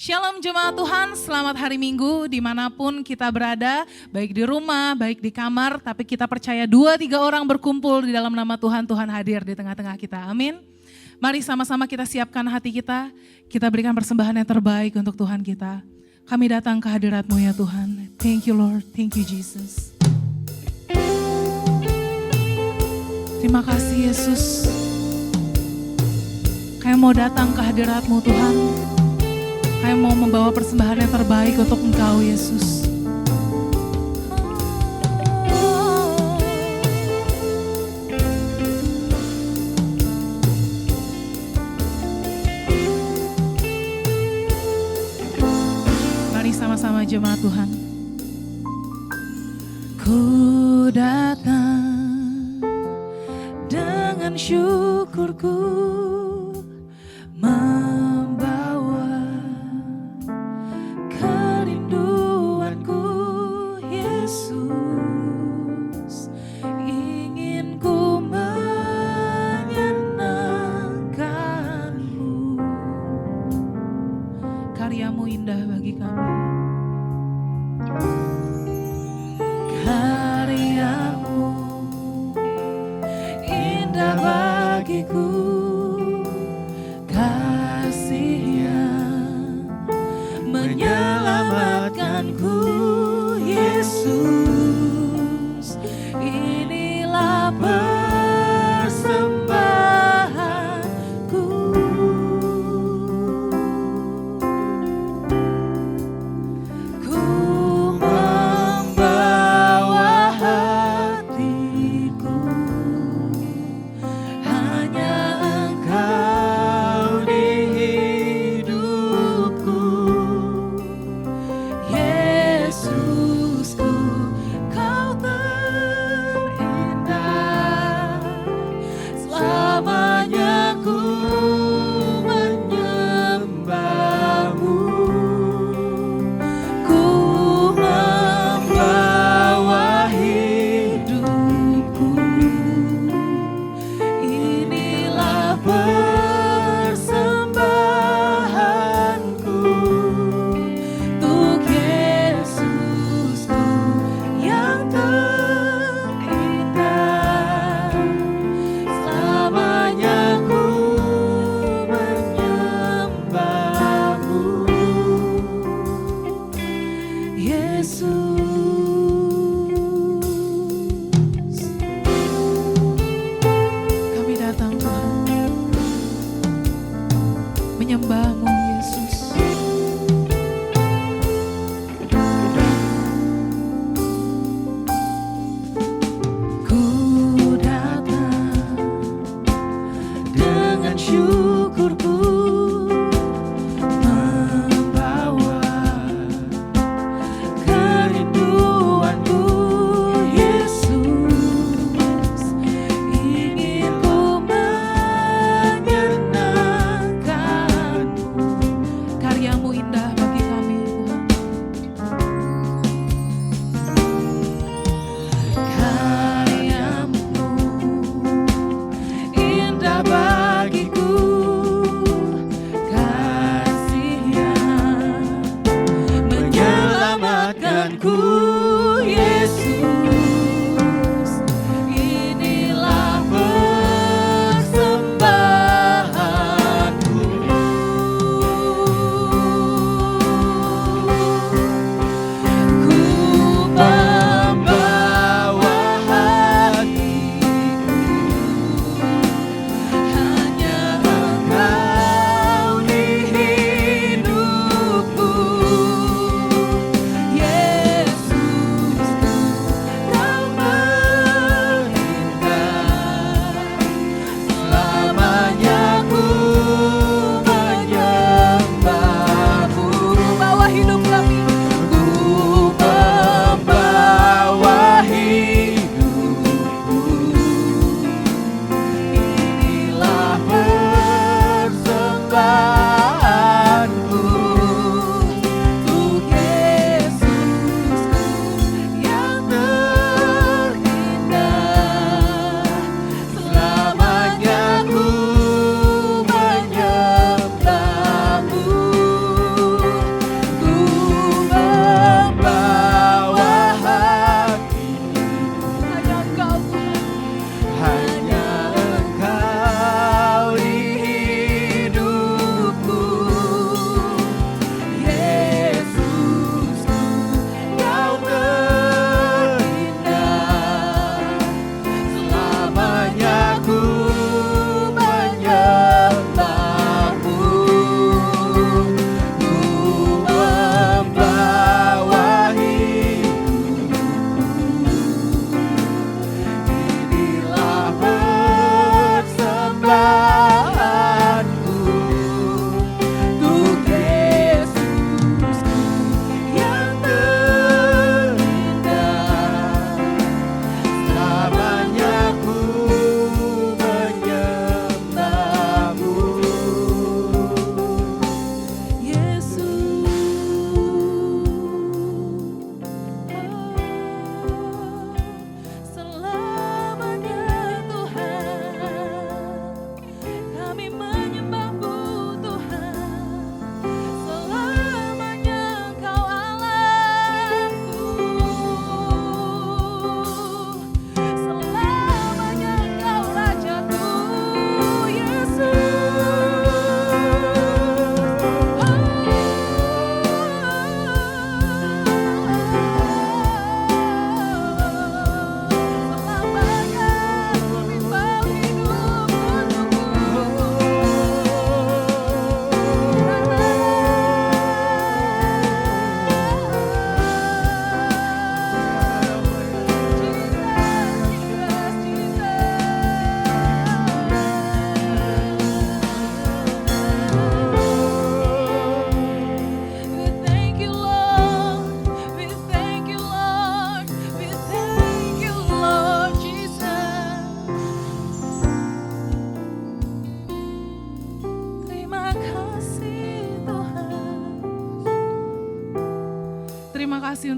Shalom jemaat Tuhan, selamat hari Minggu dimanapun kita berada, baik di rumah, baik di kamar, tapi kita percaya 2-3 orang berkumpul di dalam nama Tuhan, Tuhan hadir di tengah-tengah kita, amin. Mari sama-sama kita siapkan hati kita berikan persembahan yang terbaik untuk Tuhan kita. Kami datang ke hadirat-Mu ya Tuhan, thank you Lord, thank you Jesus. Terima kasih Yesus, kami mau datang ke hadirat-Mu Tuhan. Kami mau membawa persembahan yang terbaik untuk Engkau, Yesus. Mari sama-sama jemaat Tuhan. Ku datang dengan syukurku, karyamu indah bagi kami. Karyamu indah bagiku, kasih-Nya menyelamatkanku, Yesus. Inilah persembahanku. Menyembah-Mu Yesus. Ku datang dengan syukurku, membawa kerinduanku, Yesus. Ingin ku menyenangkan, karyamu indah bagi kami Tuhan. Karyamu indah bagiku, kasih-Nya menyelamatkanku, Yesus. Inilah persembahanku. Ku membawa hatiku, hanya Engkau di hidupku, Yesus.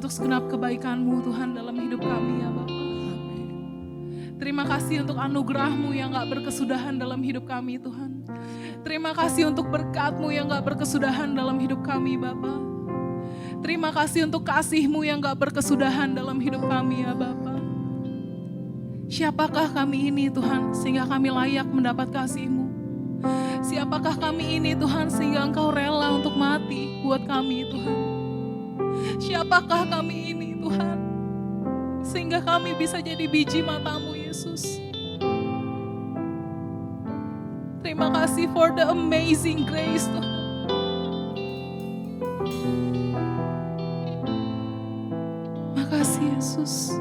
untuk segenap kebaikan-Mu Tuhan dalam hidup kami ya Bapa. Terima kasih untuk anugerah-Mu yang gak berkesudahan dalam hidup kami Tuhan. Terima kasih untuk berkat-Mu yang gak berkesudahan dalam hidup kami Bapa. Terima kasih untuk kasih-Mu yang gak berkesudahan dalam hidup kami ya Bapa. Siapakah kami ini Tuhan sehingga kami layak mendapat kasih-Mu? Siapakah kami ini Tuhan sehingga Engkau rela untuk mati buat kami Tuhan? Siapakah kami ini Tuhan sehingga kami bisa jadi biji mata-Mu Yesus? Terima kasih for the amazing grace Tuhan. Makasih Yesus.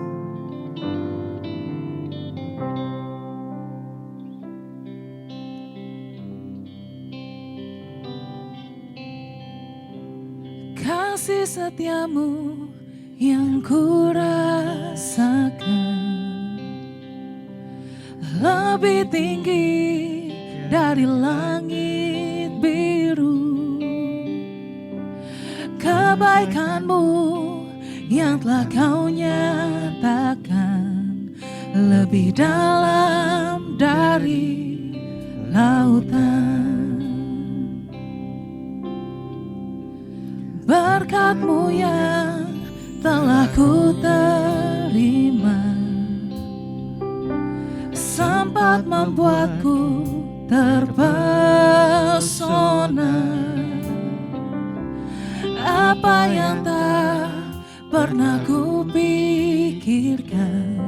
Kasih setiamu yang ku rasakan lebih tinggi dari langit biru. Kebaikan-Mu yang telah Kau nyatakan lebih dalam dari lautan. Berkat-Mu yang telah ku terima sempat membuatku terpesona. Apa yang tak pernah ku pikirkan,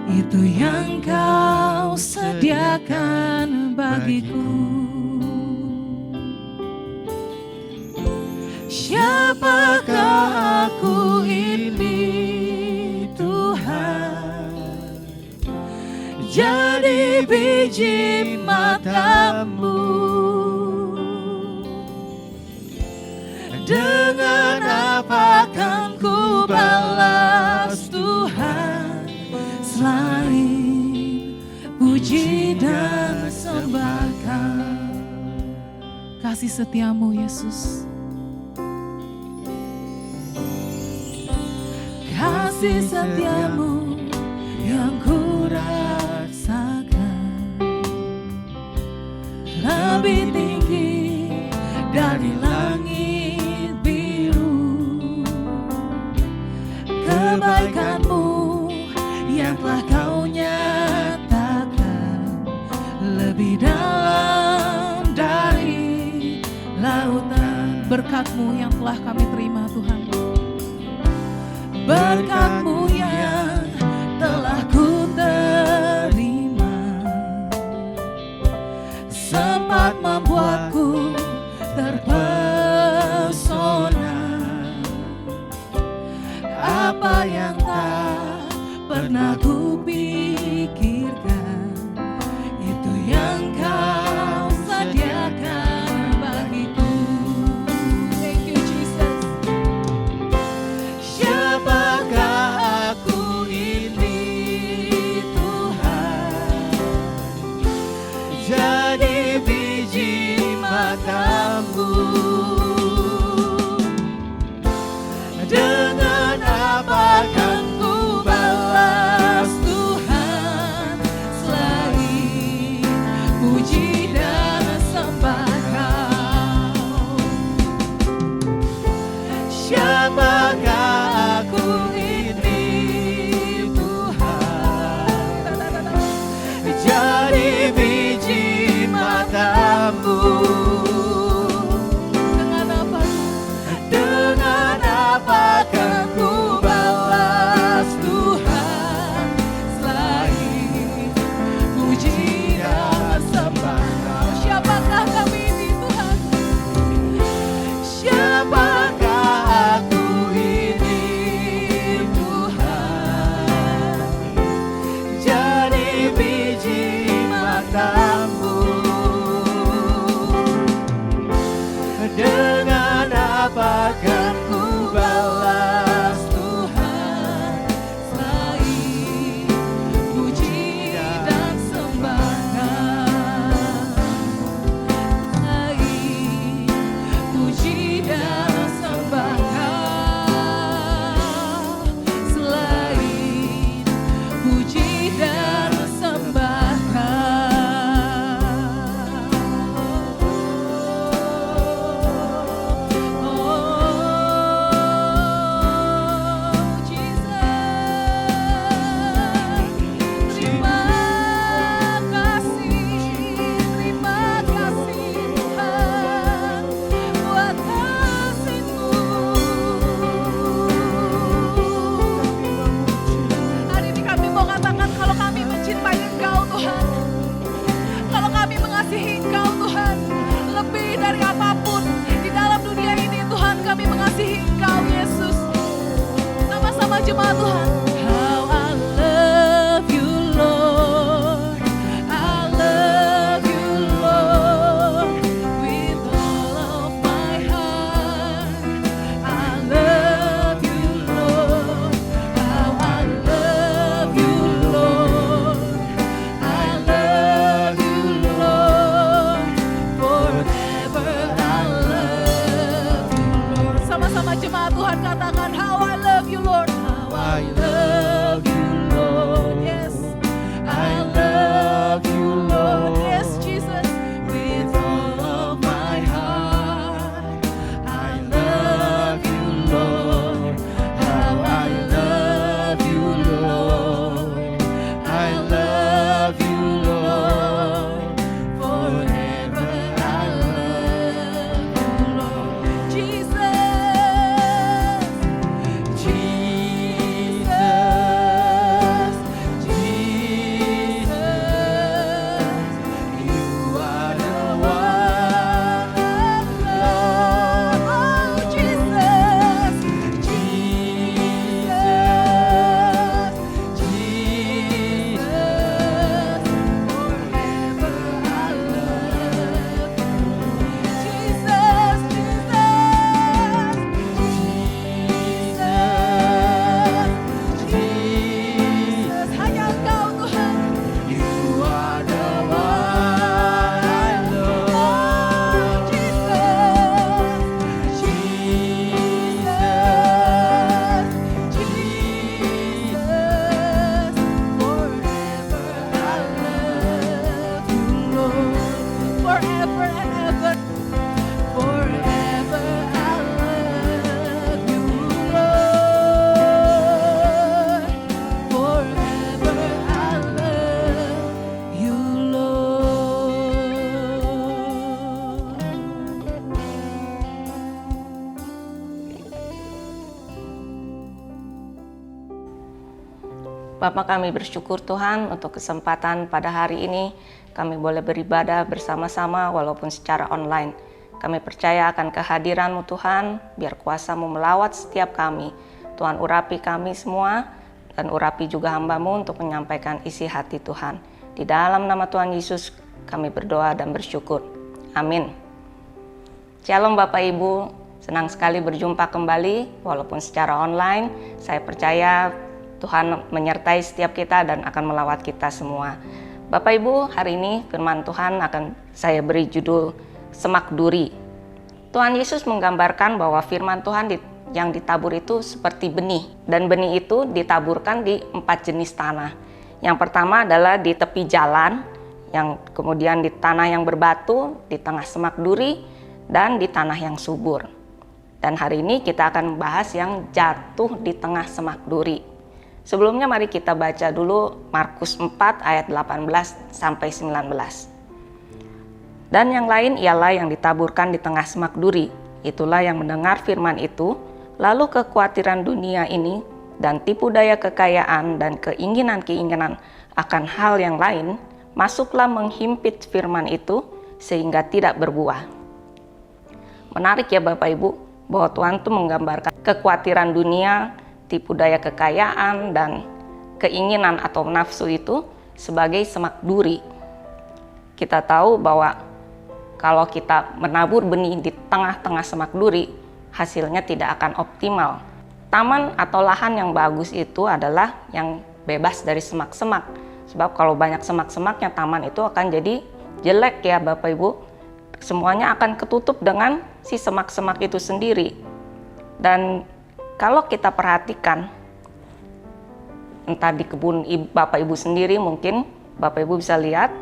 itu yang Kau sediakan bagiku. Siapakah aku ini Tuhan? Jadi biji mata-Mu. Dengan apa kan ku balas Tuhan selain puji dan sembah Kau? Kasih setia-Mu Yesus. Kasih setia-Mu yang ku rasakan lebih tinggi dari langit biru. Kebaikan-Mu yang telah Kau nyatakan lebih dalam dari lautan. Berkat-Mu yang telah kami terima Tuhan. Berkat-Mu yang telah ku terima sempat membuatku terpesona. Apa yang tak pernah ku pikirkan, itu yang Kau sediakan bagiku. Thank you Jesus. Siapakah aku ini Tuhan? Jadi biji mata-Mu. Dengan apa kan ku balas Tuhan jemaat Tuhan. How I love you Lord, I love you Lord, with all of my heart. I love you Lord, how I love you Lord, I love you Lord, forever I love you Lord. Sama-sama jemaat Tuhan katakan, how I love you Lord, how I love you Lord, yes, I love you Lord, yes Jesus, with all of my heart. I love you Lord, how I love you Lord, I love you Lord, forever I love you Lord, Jesus, Jesus, Jesus, you are the one I love. Oh Jesus, Jesus, Jesus, forever I love you. Jesus, Jesus, Jesus, hanya Engkau Tuhan. You are the one I love. Oh Jesus, Jesus, Jesus, forever I love you Lord, forever and ever. Forever I love you, Lord. Forever I love you, Lord. Bapa, kami bersyukur Tuhan untuk kesempatan pada hari ini kami boleh beribadah bersama-sama walaupun secara online. Kami percaya akan kehadiran-Mu Tuhan, biar kuasa-Mu melawat setiap kami. Tuhan, urapi kami semua dan urapi juga hamba-Mu untuk menyampaikan isi hati Tuhan. Di dalam nama Tuhan Yesus kami berdoa dan bersyukur. Amin. Shalom Bapak Ibu, senang sekali berjumpa kembali walaupun secara online. Saya percaya Tuhan menyertai setiap kita dan akan melawat kita semua. Bapak Ibu, hari ini firman Tuhan akan saya beri judul Semak Duri. Tuhan Yesus menggambarkan bahwa firman Tuhan yang ditabur itu seperti benih, dan benih itu ditaburkan di 4 jenis tanah. Yang pertama adalah di tepi jalan, yang kemudian di tanah yang berbatu, di tengah semak duri, dan di tanah yang subur. Dan hari ini kita akan membahas yang jatuh di tengah semak duri. Sebelumnya mari kita baca dulu Markus 4 ayat 18 sampai 19. Dan yang lain ialah yang ditaburkan di tengah semak duri. Itulah yang mendengar firman itu, lalu kekhawatiran dunia ini dan tipu daya kekayaan dan keinginan-keinginan akan hal yang lain masuklah menghimpit firman itu sehingga tidak berbuah. Menarik ya Bapak Ibu, bahwa Tuhan itu menggambarkan kekhawatiran dunia, tipu daya kekayaan dan keinginan atau nafsu itu sebagai semak duri. Kita tahu bahwa kalau kita menabur benih di tengah-tengah semak duri, hasilnya tidak akan optimal. Taman atau lahan yang bagus itu adalah yang bebas dari semak-semak. Sebab kalau banyak semak-semaknya, taman itu akan jadi jelek ya Bapak Ibu. Semuanya akan ketutup dengan si semak-semak itu sendiri. Dan kalau kita perhatikan, entah di kebun Bapak Ibu sendiri, mungkin Bapak Ibu bisa lihat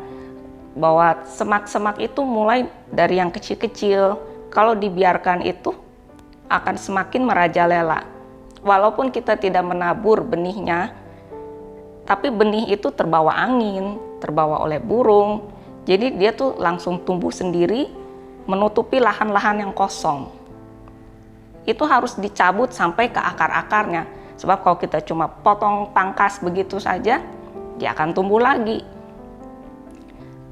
bahwa semak-semak itu mulai dari yang kecil-kecil, kalau dibiarkan itu akan semakin merajalela. Walaupun kita tidak menabur benihnya, tapi benih itu terbawa angin, terbawa oleh burung, jadi dia tuh langsung tumbuh sendiri, menutupi lahan-lahan yang kosong. Itu harus dicabut sampai ke akar-akarnya. Sebab kalau kita cuma potong pangkas begitu saja, dia akan tumbuh lagi.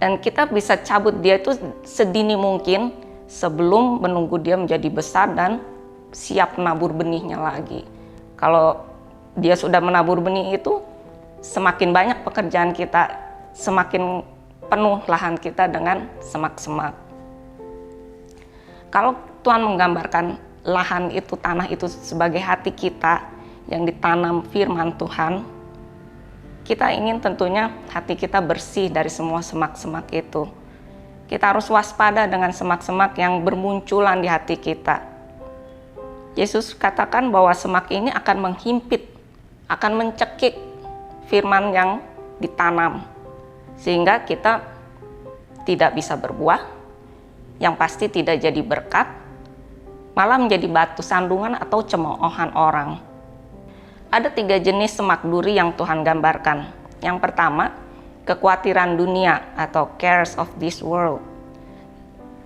Dan kita bisa cabut dia itu sedini mungkin sebelum menunggu dia menjadi besar dan siap menabur benihnya lagi. Kalau dia sudah menabur benih itu, semakin banyak pekerjaan kita, semakin penuh lahan kita dengan semak-semak. Kalau Tuhan menggambarkan lahan itu, tanah itu sebagai hati kita yang ditanam firman Tuhan, kita ingin tentunya hati kita bersih dari semua semak-semak itu. Kita harus waspada dengan semak-semak yang bermunculan di hati kita. Yesus katakan bahwa semak ini akan menghimpit, akan mencekik firman yang ditanam, sehingga kita tidak bisa berbuah, yang pasti tidak jadi berkat, malah menjadi batu sandungan atau cemoohan orang. Ada 3 jenis semak duri yang Tuhan gambarkan. Yang pertama, kekhawatiran dunia atau cares of this world.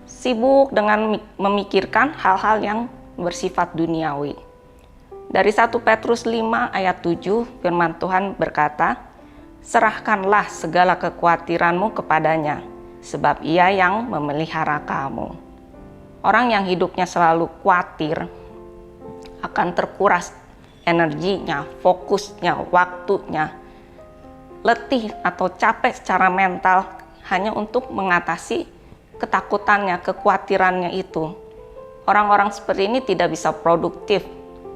Sibuk dengan memikirkan hal-hal yang bersifat duniawi. Dari 1 Petrus 5 ayat 7, firman Tuhan berkata, "Serahkanlah segala kekhawatiranmu kepadanya, sebab ia yang memelihara kamu." Orang yang hidupnya selalu khawatir akan terkuras energinya, fokusnya, waktunya, letih atau capek secara mental hanya untuk mengatasi ketakutannya, kekhawatirannya itu. Orang-orang seperti ini tidak bisa produktif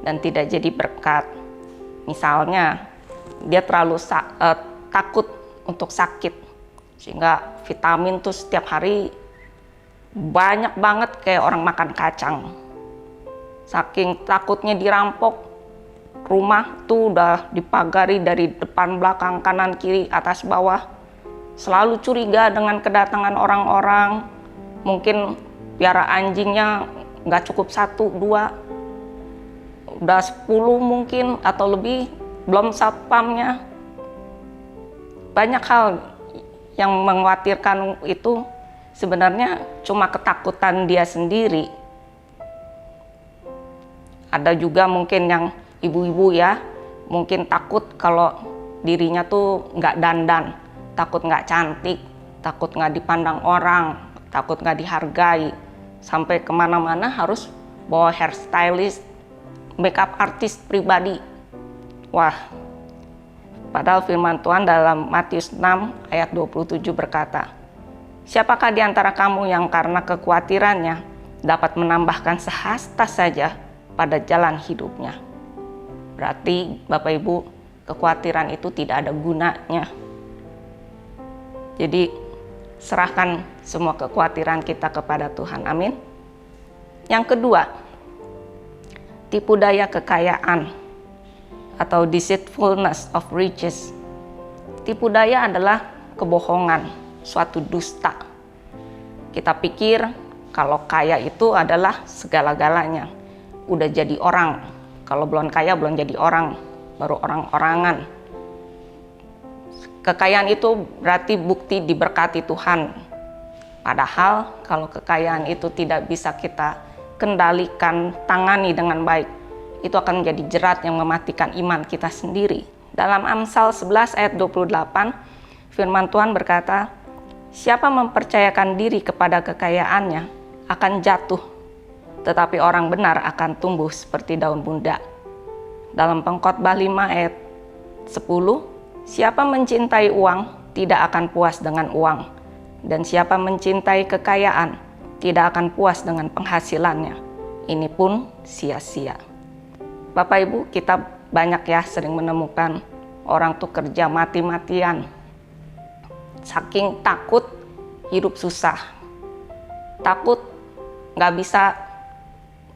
dan tidak jadi berkat. Misalnya, dia terlalu takut untuk sakit, sehingga vitamin tuh setiap hari banyak banget kayak orang makan kacang. Saking takutnya dirampok, rumah tuh udah dipagari dari depan, belakang, kanan, kiri, atas, bawah. Selalu curiga dengan kedatangan orang-orang. Mungkin piara anjingnya nggak cukup 1, 2, udah 10 mungkin atau lebih, belum satpamnya. Banyak hal yang mengkhawatirkan itu sebenarnya cuma ketakutan dia sendiri. Ada juga mungkin yang ibu-ibu ya, mungkin takut kalau dirinya tuh nggak dandan, takut nggak cantik, takut nggak dipandang orang, takut nggak dihargai, sampai kemana-mana harus bawa hairstylist, makeup artist pribadi. Wah, padahal firman Tuhan dalam Matius 6 ayat 27 berkata, "Siapakah di antara kamu yang karena kekhawatirannya dapat menambahkan sehasta saja pada jalan hidupnya?" Berarti Bapak Ibu, kekhawatiran itu tidak ada gunanya. Jadi serahkan semua kekhawatiran kita kepada Tuhan. Amin. Yang kedua, tipu daya kekayaan atau deceitfulness of riches. Tipu daya adalah kebohongan, suatu dusta. Kita pikir kalau kaya itu adalah segala-galanya. Udah jadi orang. Kalau belum kaya, belum jadi orang, baru orang-orangan. Kekayaan itu berarti bukti diberkati Tuhan. Padahal kalau kekayaan itu tidak bisa kita kendalikan, tangani dengan baik, itu akan menjadi jerat yang mematikan iman kita sendiri. Dalam Amsal 11 ayat 28, firman Tuhan berkata, "Siapa mempercayakan diri kepada kekayaannya akan jatuh, tetapi orang benar akan tumbuh seperti daun bunda." Dalam Pengkhotbah 5 ayat 10, "Siapa mencintai uang tidak akan puas dengan uang, dan siapa mencintai kekayaan tidak akan puas dengan penghasilannya. Ini pun sia-sia." Bapak Ibu, kita banyak ya sering menemukan orang tuh kerja mati-matian, saking takut hidup susah, takut nggak bisa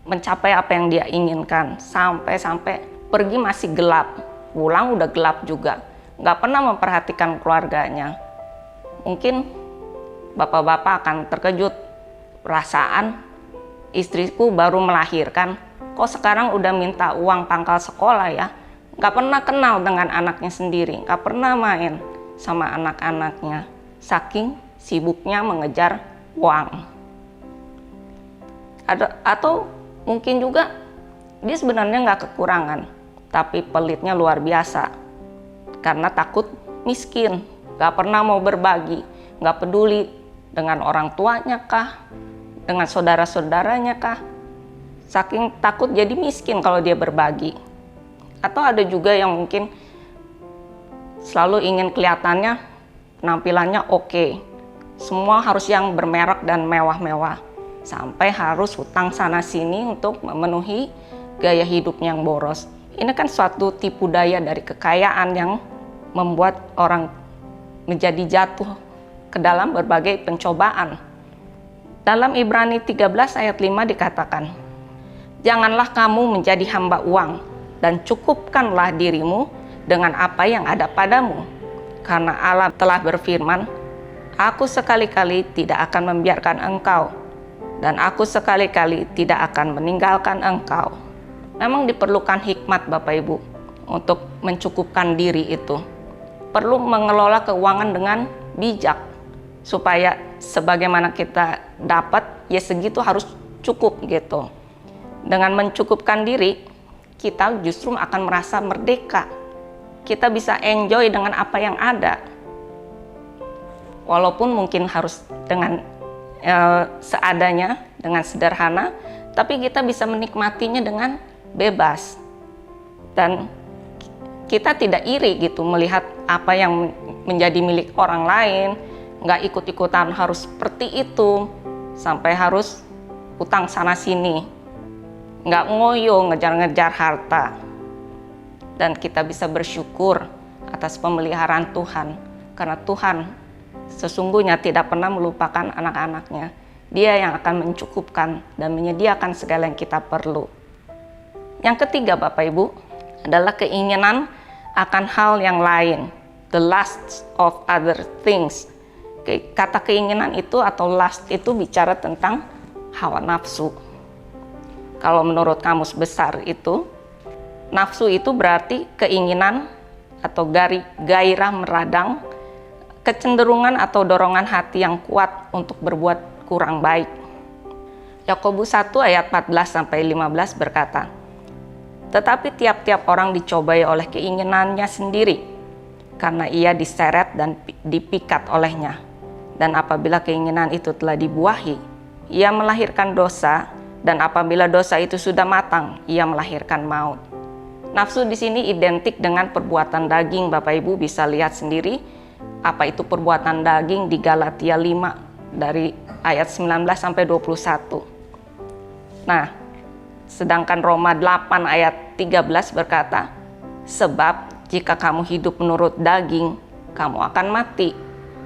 mencapai apa yang dia inginkan, sampai pergi masih gelap, pulang udah gelap juga, nggak pernah memperhatikan keluarganya. Mungkin bapak-bapak akan terkejut, perasaan istriku baru melahirkan, kok sekarang udah minta uang pangkal sekolah ya, nggak pernah kenal dengan anaknya sendiri, nggak pernah main sama anak-anaknya, saking sibuknya mengejar uang. Atau mungkin juga dia sebenarnya nggak kekurangan, tapi pelitnya luar biasa karena takut miskin, nggak pernah mau berbagi, nggak peduli dengan orang tuanya kah, dengan saudara-saudaranya kah, saking takut jadi miskin kalau dia berbagi. Atau ada juga yang mungkin selalu ingin kelihatannya, penampilannya oke. Semua harus yang bermerek dan mewah-mewah. Sampai harus hutang sana sini untuk memenuhi gaya hidupnya yang boros. Ini kan suatu tipu daya dari kekayaan yang membuat orang menjadi jatuh ke dalam berbagai pencobaan. Dalam Ibrani 13 ayat 5 dikatakan, "Janganlah kamu menjadi hamba uang, dan cukupkanlah dirimu dengan apa yang ada padamu. Karena Allah telah berfirman, Aku sekali-kali tidak akan membiarkan engkau, dan aku sekali-kali tidak akan meninggalkan engkau." Memang diperlukan hikmat Bapak Ibu untuk mencukupkan diri itu. Perlu mengelola keuangan dengan bijak, supaya sebagaimana kita dapat, ya segitu harus cukup gitu. Dengan mencukupkan diri, kita justru akan merasa merdeka. Kita bisa enjoy dengan apa yang ada. Walaupun mungkin harus dengan seadanya, dengan sederhana, tapi kita bisa menikmatinya dengan bebas. Dan kita tidak iri gitu melihat apa yang menjadi milik orang lain, nggak ikut-ikutan harus seperti itu, sampai harus utang sana sini, nggak ngoyo ngejar-ngejar harta. Dan kita bisa bersyukur atas pemeliharaan Tuhan, karena Tuhan sesungguhnya tidak pernah melupakan anak-anaknya. Dia yang akan mencukupkan dan menyediakan segala yang kita perlu. Yang ketiga Bapak Ibu adalah keinginan akan hal yang lain, the lust of other things. Kata keinginan itu atau lust itu bicara tentang hawa nafsu. Kalau menurut kamus besar itu, nafsu itu berarti keinginan atau gairah meradang, kecenderungan atau dorongan hati yang kuat untuk berbuat kurang baik. Yakobus 1 ayat 14-15 berkata, "Tetapi tiap-tiap orang dicobai oleh keinginannya sendiri, karena ia diseret dan dipikat olehnya. Dan apabila keinginan itu telah dibuahi, ia melahirkan dosa, dan apabila dosa itu sudah matang, ia melahirkan maut." Nafsu di sini identik dengan perbuatan daging. Bapak Ibu bisa lihat sendiri apa itu perbuatan daging di Galatia 5 dari ayat 19-21. Nah, sedangkan Roma 8 ayat 13 berkata, "Sebab jika kamu hidup menurut daging, kamu akan mati.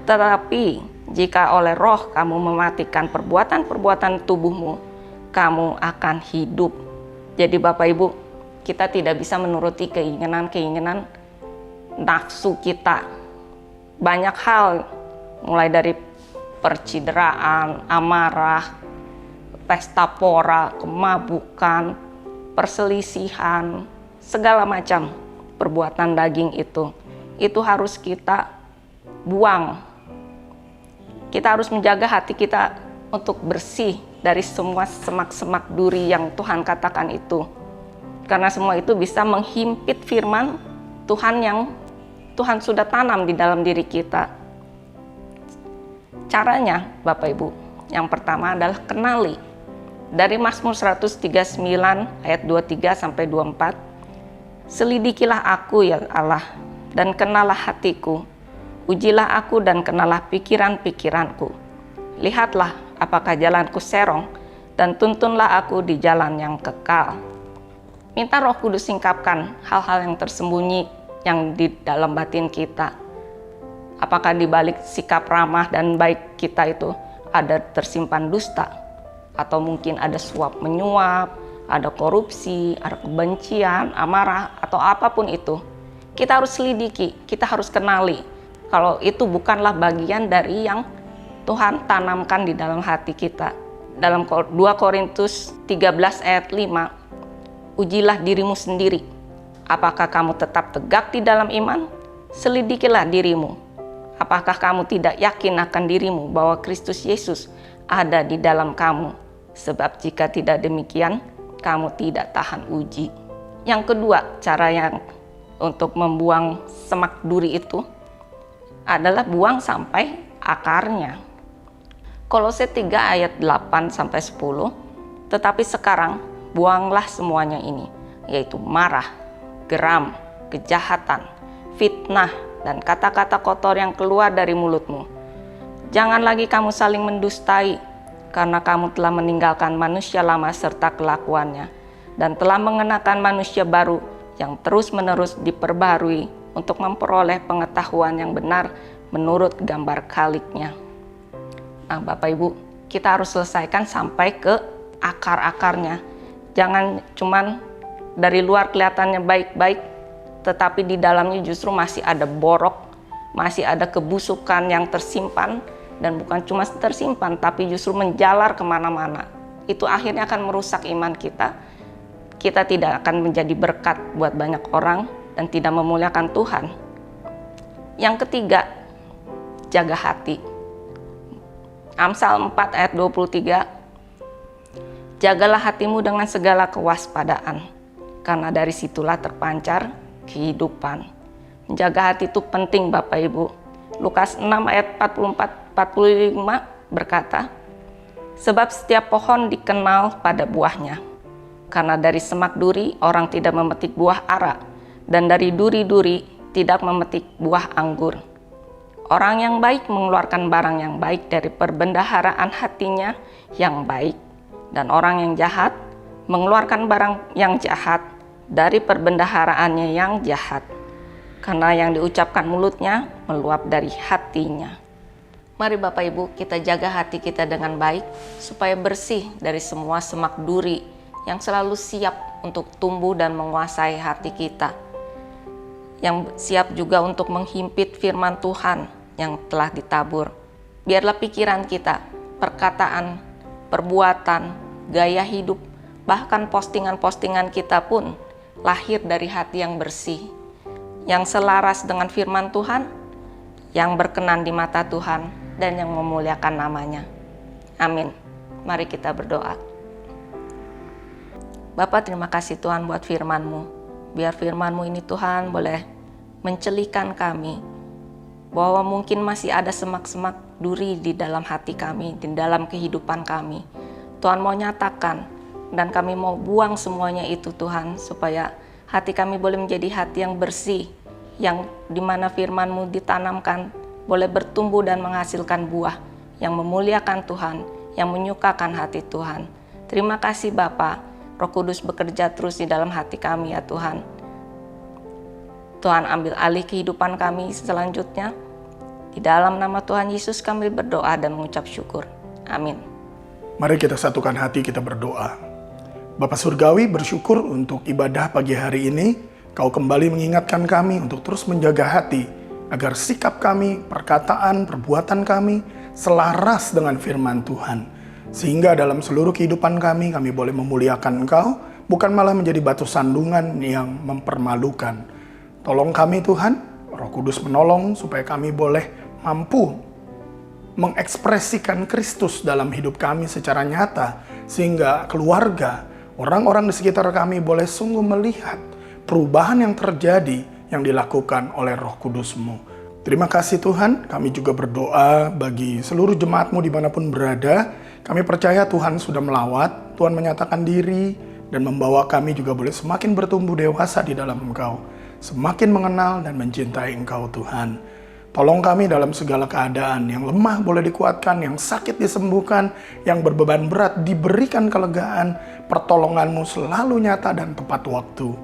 Tetapi jika oleh roh kamu mematikan perbuatan-perbuatan tubuhmu, kamu akan hidup." Jadi Bapak Ibu, kita tidak bisa menuruti keinginan-keinginan nafsu kita. Banyak hal, mulai dari percideraan, amarah, pesta pora, kemabukan, perselisihan, segala macam perbuatan daging itu harus kita buang. Kita harus menjaga hati kita untuk bersih dari semua semak-semak duri yang Tuhan katakan itu. Karena semua itu bisa menghimpit firman Tuhan yang Tuhan sudah tanam di dalam diri kita. Caranya, Bapak Ibu, yang pertama adalah kenali. Dari Mazmur 139 ayat 23-24, "Selidikilah aku ya Allah, dan kenalah hatiku. Ujilah aku dan kenalah pikiran-pikiranku. Lihatlah apakah jalanku serong, dan tuntunlah aku di jalan yang kekal." Minta Roh Kudus singkapkan hal-hal yang tersembunyi yang di dalam batin kita. Apakah di balik sikap ramah dan baik kita itu ada tersimpan dusta? Atau mungkin ada suap menyuap, ada korupsi, ada kebencian, amarah, atau apapun itu. Kita harus selidiki, kita harus kenali. Kalau itu bukanlah bagian dari yang Tuhan tanamkan di dalam hati kita. Dalam 2 Korintus 13 ayat 5, "Ujilah dirimu sendiri. Apakah kamu tetap tegak di dalam iman? Selidikilah dirimu. Apakah kamu tidak yakin akan dirimu bahwa Kristus Yesus ada di dalam kamu? Sebab jika tidak demikian, kamu tidak tahan uji." Yang kedua, cara yang untuk membuang semak duri itu adalah buang sampai akarnya. Kolose 3 ayat 8-10, "Tetapi sekarang buanglah semuanya ini, yaitu marah, geram, kejahatan, fitnah, dan kata-kata kotor yang keluar dari mulutmu. Jangan lagi kamu saling mendustai, karena kamu telah meninggalkan manusia lama serta kelakuannya, dan telah mengenakan manusia baru yang terus-menerus diperbarui untuk memperoleh pengetahuan yang benar menurut gambar Khaliknya. Nah, Bapak Ibu, kita harus selesaikan sampai ke akar-akarnya. Jangan cuman dari luar kelihatannya baik-baik, tetapi di dalamnya justru masih ada borok, masih ada kebusukan yang tersimpan, dan bukan cuma tersimpan, tapi justru menjalar kemana-mana. Itu akhirnya akan merusak iman kita. Kita tidak akan menjadi berkat buat banyak orang dan tidak memuliakan Tuhan. Yang ketiga, jaga hati. Amsal 4 ayat 23, jagalah hatimu dengan segala kewaspadaan, karena dari situlah terpancar kehidupan. Menjaga hati itu penting, Bapak Ibu. Lukas 6 ayat 44-45 berkata, sebab setiap pohon dikenal pada buahnya. Karena dari semak duri orang tidak memetik buah ara, dan dari duri-duri tidak memetik buah anggur. Orang yang baik mengeluarkan barang yang baik dari perbendaharaan hatinya yang baik, dan orang yang jahat mengeluarkan barang yang jahat dari perbendaharaannya yang jahat. Karena yang diucapkan mulutnya meluap dari hatinya. Mari Bapak Ibu, kita jaga hati kita dengan baik supaya bersih dari semua semak duri yang selalu siap untuk tumbuh dan menguasai hati kita. Yang siap juga untuk menghimpit firman Tuhan yang telah ditabur. Biarlah pikiran kita, perkataan, perbuatan, gaya hidup, bahkan postingan-postingan kita pun lahir dari hati yang bersih, yang selaras dengan firman Tuhan, yang berkenan di mata Tuhan, dan yang memuliakan namanya. Amin. Mari kita berdoa. Bapa, terima kasih Tuhan buat firman-Mu. Biar firman-Mu ini Tuhan boleh mencelihkan kami, bahwa mungkin masih ada semak-semak duri di dalam hati kami, di dalam kehidupan kami. Tuhan mau nyatakan, dan kami mau buang semuanya itu Tuhan, supaya hati kami boleh menjadi hati yang bersih, yang dimana firman-Mu ditanamkan, boleh bertumbuh dan menghasilkan buah, yang memuliakan Tuhan, yang menyukakan hati Tuhan. Terima kasih Bapa, Roh Kudus bekerja terus di dalam hati kami ya Tuhan. Tuhan ambil alih kehidupan kami selanjutnya. Di dalam nama Tuhan Yesus kami berdoa dan mengucap syukur. Amin. Mari kita satukan hati, kita berdoa. Bapa Surgawi, bersyukur untuk ibadah pagi hari ini. Kau kembali mengingatkan kami untuk terus menjaga hati, agar sikap kami, perkataan, perbuatan kami selaras dengan firman Tuhan. Sehingga dalam seluruh kehidupan kami boleh memuliakan Engkau, bukan malah menjadi batu sandungan yang mempermalukan. Tolong kami Tuhan, Roh Kudus menolong supaya kami boleh mampu mengekspresikan Kristus dalam hidup kami secara nyata, sehingga keluarga, orang-orang di sekitar kami boleh sungguh melihat perubahan yang terjadi yang dilakukan oleh Roh Kudus-Mu. Terima kasih Tuhan, kami juga berdoa bagi seluruh jemaat-Mu dimanapun berada. Kami percaya Tuhan sudah melawat, Tuhan menyatakan diri, dan membawa kami juga boleh semakin bertumbuh dewasa di dalam Engkau, semakin mengenal dan mencintai Engkau Tuhan. Tolong kami dalam segala keadaan, yang lemah boleh dikuatkan, yang sakit disembuhkan, yang berbeban berat diberikan kelegaan, pertolongan-Mu selalu nyata dan tepat waktu.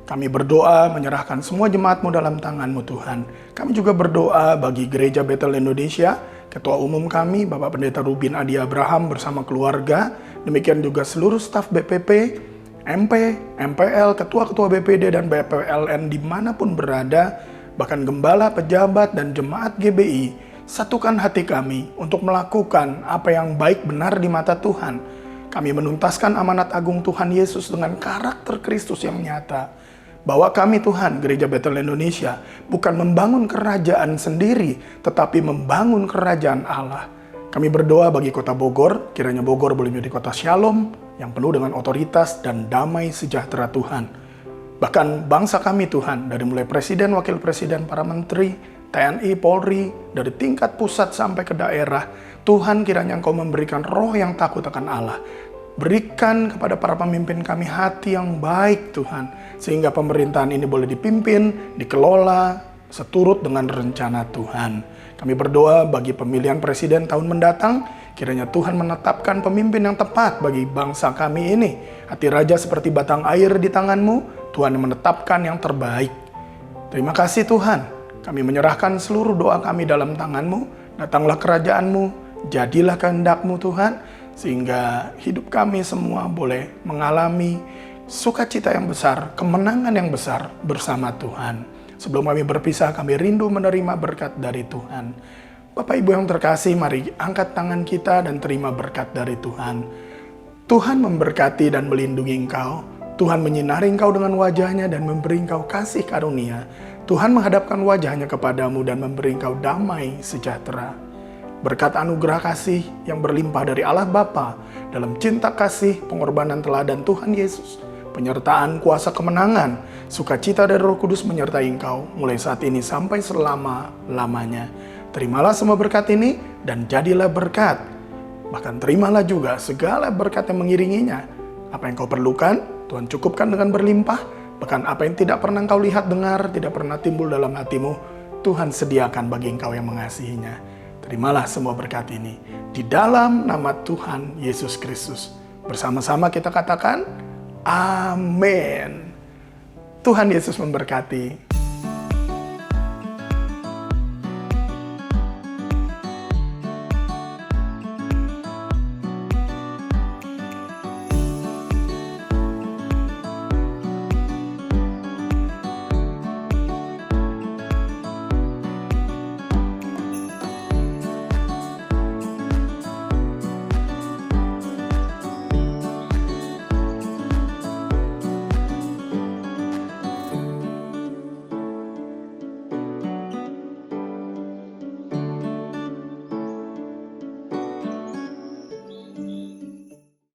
Kami berdoa menyerahkan semua jemaat-Mu dalam tangan-Mu Tuhan. Kami juga berdoa bagi Gereja Bethel Indonesia, Ketua Umum kami, Bapak Pendeta Rubin Adi Abraham bersama keluarga, demikian juga seluruh staf BPP, MP, MPL, Ketua-Ketua BPD dan BPLN dimanapun berada, bahkan gembala, pejabat, dan jemaat GBI, satukan hati kami untuk melakukan apa yang baik benar di mata Tuhan. Kami menuntaskan amanat agung Tuhan Yesus dengan karakter Kristus yang nyata. Bahwa kami Tuhan, Gereja Bethel Indonesia, bukan membangun kerajaan sendiri, tetapi membangun kerajaan Allah. Kami berdoa bagi kota Bogor, kiranya Bogor boleh menjadi kota Shalom, yang penuh dengan otoritas dan damai sejahtera Tuhan. Bahkan bangsa kami Tuhan, dari mulai Presiden, Wakil Presiden, para Menteri, TNI, Polri, dari tingkat pusat sampai ke daerah, Tuhan kiranya Engkau memberikan roh yang takut akan Allah. Berikan kepada para pemimpin kami hati yang baik Tuhan, sehingga pemerintahan ini boleh dipimpin, dikelola seturut dengan rencana Tuhan. Kami berdoa bagi pemilihan presiden tahun mendatang, kiranya Tuhan menetapkan pemimpin yang tepat bagi bangsa kami ini. Hati raja seperti batang air di tangan-Mu, Tuhan yang menetapkan yang terbaik. Terima kasih Tuhan, kami menyerahkan seluruh doa kami dalam tangan-Mu. Datanglah kerajaan-Mu, jadilah kehendak-Mu Tuhan, sehingga hidup kami semua boleh mengalami sukacita yang besar, kemenangan yang besar bersama Tuhan. Sebelum kami berpisah, kami rindu menerima berkat dari Tuhan. Bapak Ibu yang terkasih, mari angkat tangan kita dan terima berkat dari Tuhan. Tuhan memberkati dan melindungi engkau. Tuhan menyinari engkau dengan wajahnya dan memberi engkau kasih karunia. Tuhan menghadapkan wajahnya kepadamu dan memberi engkau damai sejahtera. Berkat anugerah kasih yang berlimpah dari Allah Bapa dalam cinta kasih, pengorbanan teladan Tuhan Yesus, penyertaan kuasa kemenangan, sukacita dari Roh Kudus menyertai engkau mulai saat ini sampai selama-lamanya. Terimalah semua berkat ini dan jadilah berkat. Bahkan terimalah juga segala berkat yang mengiringinya. Apa yang kau perlukan, Tuhan cukupkan dengan berlimpah. Bahkan apa yang tidak pernah engkau lihat, dengar, tidak pernah timbul dalam hatimu, Tuhan sediakan bagi engkau yang mengasihinya. Terimalah semua berkat ini. Di dalam nama Tuhan Yesus Kristus. Bersama-sama kita katakan, Amin. Tuhan Yesus memberkati.